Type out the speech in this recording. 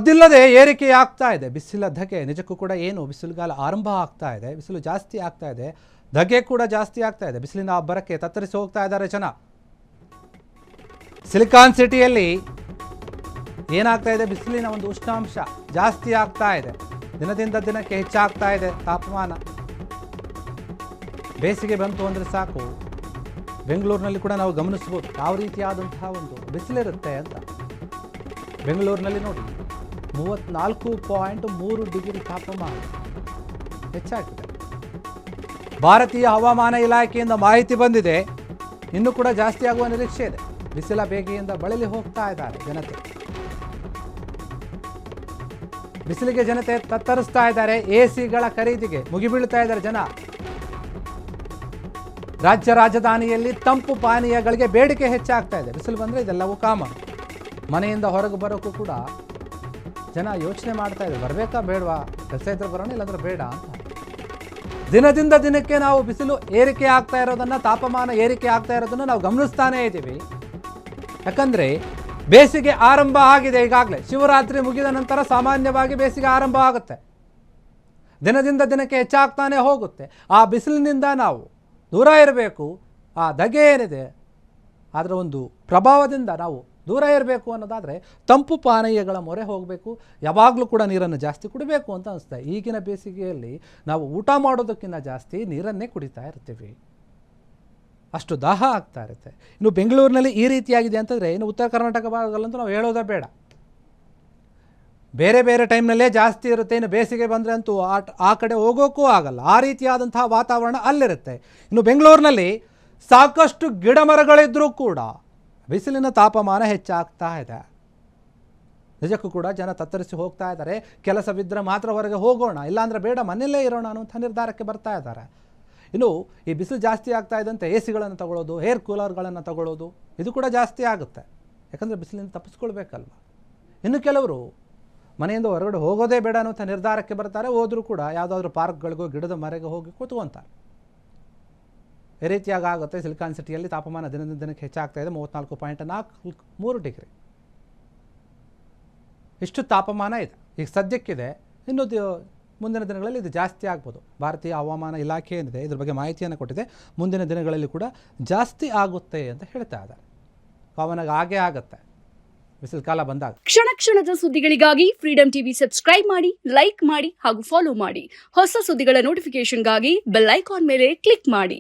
ಸದ್ದಿಲ್ಲದೆ ಏರಿಕೆಯಾಗ್ತಾ ಇದೆ ಬಿಸಿಲ ಧಗೆ. ನಿಜಕ್ಕೂ ಕೂಡ ಏನು ಬಿಸಿಲುಗಾಲ ಆರಂಭ ಆಗ್ತಾ ಇದೆ, ಬಿಸಿಲು ಜಾಸ್ತಿ ಆಗ್ತಾ ಇದೆ, ಧಗೆ ಕೂಡ ಜಾಸ್ತಿ ಆಗ್ತಾ ಇದೆ. ಬಿಸಿಲಿನ ಅಬ್ಬರಕ್ಕೆ ತತ್ತರಿಸಿ ಹೋಗ್ತಾ ಇದ್ದಾರೆ ಜನ. ಸಿಲಿಕಾನ್ ಸಿಟಿಯಲ್ಲಿ ಏನಾಗ್ತಾ ಇದೆ, ಬಿಸಿಲಿನ ಒಂದು ಉಷ್ಣಾಂಶ ಜಾಸ್ತಿ ಆಗ್ತಾ ಇದೆ, ದಿನದಿಂದ ದಿನಕ್ಕೆ ಹೆಚ್ಚಾಗ್ತಾ ಇದೆ ತಾಪಮಾನ. ಬೇಸಿಗೆ ಬಂತು ಅಂದರೆ ಸಾಕು, ಬೆಂಗಳೂರಿನಲ್ಲಿ ಕೂಡ ನಾವು ಗಮನಿಸ್ಬೋದು ಯಾವ ರೀತಿಯಾದಂತಹ ಒಂದು ಬಿಸಿಲಿರುತ್ತೆ ಅಂತ. ಬೆಂಗಳೂರಿನಲ್ಲಿ ನೋಡಿ 34.3 ಡಿಗ್ರಿ ತಾಪಮಾನ ಹೆಚ್ಚಾಗಿದೆ. ಭಾರತೀಯ ಹವಾಮಾನ ಇಲಾಖೆಯಿಂದ ಮಾಹಿತಿ ಬಂದಿದೆ, ಇನ್ನೂ ಕೂಡ ಜಾಸ್ತಿ ಆಗುವ ನಿರೀಕ್ಷೆ ಇದೆ. ಬಿಸಿಲ ಬೇಗೆಯಿಂದ ಬಳಲಿ ಹೋಗ್ತಾ ಇದ್ದಾರೆ ಜನತೆ. ಬಿಸಿಲಿಗೆ ಜನತೆ ತತ್ತರಿಸ್ತಾ ಇದ್ದಾರೆ. ಎಸಿಗಳ ಖರೀದಿಗೆ ಮುಗಿಬೀಳ್ತಾ ಇದ್ದಾರೆ ಜನ. ರಾಜ್ಯ ರಾಜಧಾನಿಯಲ್ಲಿ ತಂಪು ಪಾನೀಯಗಳಿಗೆ ಬೇಡಿಕೆ ಹೆಚ್ಚಾಗ್ತಾ ಇದೆ. ಬಿಸಿಲು ಬಂದರೆ ಇದೆಲ್ಲವೂ ಕಾಮನ್. ಮನೆಯಿಂದ ಹೊರಗೆ ಬರೋಕ್ಕೂ ಕೂಡ ಜನ ಯೋಚನೆ ಮಾಡ್ತಾ ಇದ್ದಾರೆ, ಬರಬೇಕಾ ಬೇಡವಾ, ಕೆಲಸ ಇದ್ರೆ ಬರೋಣ ಇಲ್ಲಾಂದ್ರೆ ಬೇಡ ಅಂತ. ದಿನದಿಂದ ದಿನಕ್ಕೆ ನಾವು ಬಿಸಿಲು ಏರಿಕೆ ಆಗ್ತಾ ಇರೋದನ್ನು, ತಾಪಮಾನ ಏರಿಕೆ ಆಗ್ತಾ ಇರೋದನ್ನು ನಾವು ಗಮನಿಸ್ತಾನೇ ಇದ್ದೀವಿ. ಯಾಕಂದರೆ ಬೇಸಿಗೆ ಆರಂಭ ಆಗಿದೆ ಈಗಾಗಲೇ. ಶಿವರಾತ್ರಿ ಮುಗಿದ ನಂತರ ಸಾಮಾನ್ಯವಾಗಿ ಬೇಸಿಗೆ ಆರಂಭ ಆಗುತ್ತೆ, ದಿನದಿಂದ ದಿನಕ್ಕೆ ಹೆಚ್ಚಾಗ್ತಾನೆ ಹೋಗುತ್ತೆ. ಆ ಬಿಸಿಲಿನಿಂದ ನಾವು ದೂರ ಇರಬೇಕು. ಆ ಧಗೆ ಏನಿದೆ ಅದರ ಒಂದು ಪ್ರಭಾವದಿಂದ ನಾವು ದೂರ ಇರಬೇಕು ಅನ್ನೋದಾದರೆ ತಂಪು ಪಾನೀಯಗಳ ಮೊರೆ ಹೋಗಬೇಕು. ಯಾವಾಗಲೂ ಕೂಡ ನೀರನ್ನು ಜಾಸ್ತಿ ಕುಡಿಬೇಕು ಅಂತ ಅನಿಸ್ತಾ. ಈಗಿನ ಬೇಸಿಗೆಯಲ್ಲಿ ನಾವು ಊಟ ಮಾಡೋದಕ್ಕಿಂತ ಜಾಸ್ತಿ ನೀರನ್ನೇ ಕುಡಿತಾ ಇರ್ತೀವಿ, ಅಷ್ಟು ದಾಹ ಆಗ್ತಾ ಇರುತ್ತೆ. ಇನ್ನು ಬೆಂಗಳೂರಿನಲ್ಲಿ ಈ ರೀತಿಯಾಗಿದೆ ಅಂತಂದರೆ ಇನ್ನು ಉತ್ತರ ಕರ್ನಾಟಕ ಭಾಗದಲ್ಲಂತೂ ನಾವು ಹೇಳೋದೇ ಬೇಡ. ಬೇರೆ ಬೇರೆ ಟೈಮ್ನಲ್ಲೇ ಜಾಸ್ತಿ ಇರುತ್ತೆ. ಇನ್ನು ಬೇಸಿಗೆ ಬಂದರೆ ಅಂತೂ ಆ ಕಡೆ ಹೋಗೋಕ್ಕೂ ಆಗಲ್ಲ, ಆ ರೀತಿಯಾದಂತಹ ವಾತಾವರಣ ಅಲ್ಲಿರುತ್ತೆ. ಇನ್ನು ಬೆಂಗಳೂರಿನಲ್ಲಿ ಸಾಕಷ್ಟು ಗಿಡ ಮರಗಳಿದ್ದರೂ ಕೂಡ ಬಿಸಿಲಿನ ತಾಪಮಾನ ಹೆಚ್ಚಾಗ್ತಾ ಇದೆ. ನಿಜಕ್ಕೂ ಕೂಡ ಜನ ತತ್ತರಿಸಿ ಹೋಗ್ತಾ ಇದ್ದಾರೆ. ಕೆಲಸವಿದ್ದರೆ ಮಾತ್ರ ಹೊರಗೆ ಹೋಗೋಣ, ಇಲ್ಲಾಂದರೆ ಬೇಡ ಮನೆಯಲ್ಲೇ ಇರೋಣ ಅನ್ನುವಂಥ ನಿರ್ಧಾರಕ್ಕೆ ಬರ್ತಾ ಇದ್ದಾರೆ. ಇನ್ನು ಈ ಬಿಸಿಲು ಜಾಸ್ತಿ ಆಗ್ತಾ ಇದ್ದಂತೆ ಎ ಸಿಗಳನ್ನು ತಗೊಳ್ಳೋದು, ಏರ್ ಕೂಲರ್ಗಳನ್ನು ತಗೊಳ್ಳೋದು, ಇದು ಕೂಡ ಜಾಸ್ತಿ ಆಗುತ್ತೆ. ಯಾಕಂದರೆ ಬಿಸಿಲಿಂದ ತಪ್ಪಿಸ್ಕೊಳ್ಬೇಕಲ್ವ. ಇನ್ನು ಕೆಲವರು ಮನೆಯಿಂದ ಹೊರಗಡೆ ಹೋಗೋದೇ ಬೇಡ ಅನ್ನುವಂಥ ನಿರ್ಧಾರಕ್ಕೆ ಬರ್ತಾರೆ. ಹೋದರೂ ಕೂಡ ಯಾವುದಾದ್ರೂ ಪಾರ್ಕ್ಗಳಿಗೋ ಗಿಡದ ಮರೆಗೆ ಹೋಗಿ ಕೂತ್ಕೊತಾರೆ. ಈ ರೀತಿಯಾಗಿ ಆಗುತ್ತೆ. ಸಿಲಿಕಾನ್ ಸಿಟಿಯಲ್ಲಿ ತಾಪಮಾನ ದಿನದಿಂದ ದಿನಕ್ಕೆ ಹೆಚ್ಚಾಗ್ತಾ ಇದೆ. 34.43 ಡಿಗ್ರಿ ಇಷ್ಟು ತಾಪಮಾನ ಇದೆ ಈಗ ಸದ್ಯಕ್ಕಿದೆ. ಇನ್ನು ಮುಂದಿನ ದಿನಗಳಲ್ಲಿ ಇದು ಜಾಸ್ತಿ ಆಗ್ಬೋದು. ಭಾರತೀಯ ಹವಾಮಾನ ಇಲಾಖೆ ಏನಿದೆ ಇದ್ರ ಬಗ್ಗೆ ಮಾಹಿತಿಯನ್ನು ಕೊಟ್ಟಿದೆ. ಮುಂದಿನ ದಿನಗಳಲ್ಲಿ ಕೂಡ ಜಾಸ್ತಿ ಆಗುತ್ತೆ ಅಂತ ಹೇಳ್ತಾ ಇದ್ದಾರೆ. ಕಾಮನ್ ಆಗೇ ಆಗುತ್ತೆ ಬಿಸಿಲು ಕಾಲ ಬಂದಾಗ. ಕ್ಷಣ ಕ್ಷಣದ ಸುದ್ದಿಗಳಿಗಾಗಿ ಫ್ರೀಡಂ ಟಿವಿ ಸಬ್ಸ್ಕ್ರೈಬ್ ಮಾಡಿ, ಲೈಕ್ ಮಾಡಿ ಹಾಗೂ ಫಾಲೋ ಮಾಡಿ. ಹೊಸ ಸುದ್ದಿಗಳ ನೋಟಿಫಿಕೇಶನ್ಗಾಗಿ ಬೆಲ್ ಐಕಾನ್ ಮೇಲೆ ಕ್ಲಿಕ್ ಮಾಡಿ.